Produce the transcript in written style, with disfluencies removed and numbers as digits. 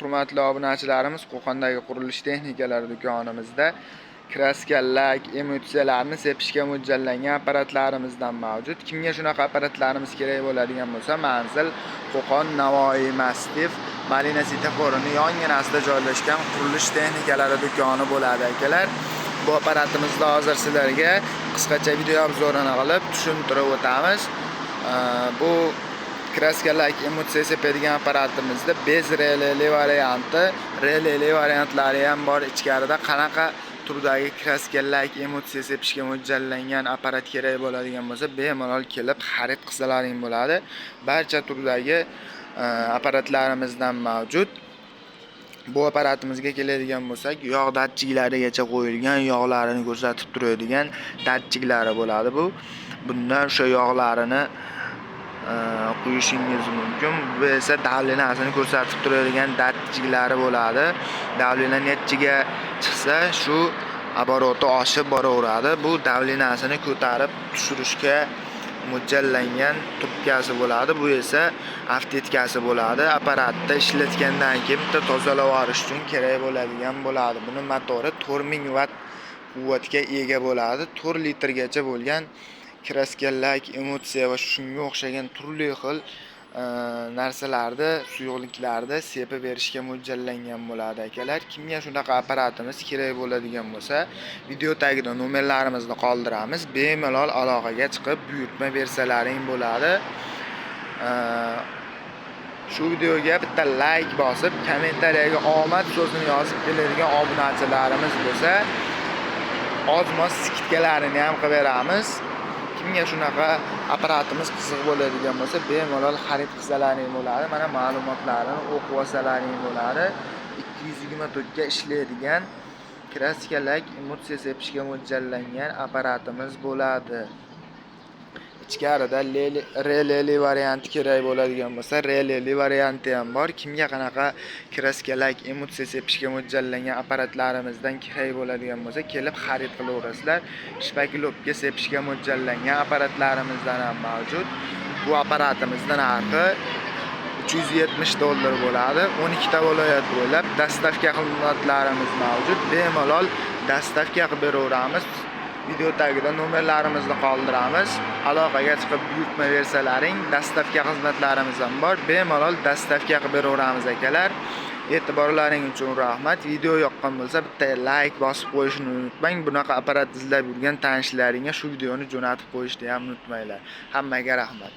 Hurmatli obunachilarimiz, Qo'qondagi qurilish texnikalari do'konimizda kraskalar, emotsiyalarni sepishga mo'ljallangan apparatlarimizdan mavjud. Kimga shunaqa apparatlarimiz kerak bo'ladigan bo'lsa, manzil Qo'qon Navoiy Masstiv Malina svetoforini yonginasida joylashgan qurilish texnikalari do'koni bo'ladi akalar. Bu apparatimizni hozir sizlarga qisqacha video obzorini qilib tushuntirib o'tamiz. Bu kraskalar emotsiya sepadigan apparatimizda bez releli varianti, releli variantlari ham bor. Ichkarida qanaqa turdagi kraskalar emotsiya sepishga mo'ljallangan apparat kerak bo'ladigan bo'lsa, bemalol kelib xarid qilsalaring bo'ladi. Barcha turdagi apparatlarimizdan mavjud. Bu apparatimizga keladigan bo'lsak, yog' datchiklarigacha qo'yilgan, yog'larini ko'rsatib turadigan datchiklari bo'ladi bu. Bundan o'sha yog'larini qo'yishingiz mumkin. Bu esa davlinasini ko'rsatib turadigan datchiklari bo'ladi. Davlina nechiga chiqsa, shu oboroti oshib boraveradi. Bu davlinasini ko'tarib tushirishga mo'ljallangan trubkasi bo'ladi. Bu esa avtetkasi bo'ladi. Apparatda ishlatgandan keyin bitta tozalab olish uchun kerak bo'ladigan bo'ladi. Buni motori 4000 vatt quvvatga ega bo'ladi. 4 litrgacha bo'lgan kraskalar, emotsiya va shunga o'xshagan turli xil narsalarni, suyuqliklarni sepib berishga mo'ljallangan bo'ladi akalar. Kimga shunaqa apparatimiz kerak bo'ladigan bo'lsa, video tagida nomerlarimizni qoldiramiz. Bemalol aloqaga chiqib buyurtma bersalaring bo'ladi. Shu videoga bitta like bosib, kommentariyaga omad so'zini yozib keladigan obunachilarimiz bo'lsa, ozmoz skidkalarini ham qilib beramiz. Kimga shunaqa apparatimiz qiziq bo'ladigan bo'lsa, bemalol xarid qilsalaring bo'ladi. Mana ma'lumotlarini o'qib olsalaring bo'ladi. 224 ga ishlaydigan kraskalar emotsiya sepishga mo'ljallangan apparatimiz bo'ladi. Ichkarida releli varianti kerak bo'ladigan bo'lsa, releli varianti ham bor. Kimga qanaqa kraskalar emotsiya sepishga mo'ljallangan apparatlarimizdan kerak bo'ladigan bo'lsa, kelib xarid qilaverasizlar. Shpakilovka sepishga mo'ljallangan apparatlarimizdan ham mavjud. Bu apparatimizning narxi $370 bo'ladi. 12 ta viloyat bo'ylab dastavka xizmatlarimiz mavjud. Bemalol dastavka qilib beraveramiz. Video tagida nomerlarimizni qoldiramiz. Aloqaga chiqib buyurtma bersalaring, dastavka xizmatlarimiz ham bor. Bemalol dastavka qilib beraveramiz akalar. E'tiborlaring uchun rahmat. Video yoqqan bo'lsa, bitta like bosib qo'yishni unutmang. Bunaqa apparat izlab yurgan tanishlaringga shu videoni jo'natib qo'yishni ham unutmanglar. Hammaga rahmat.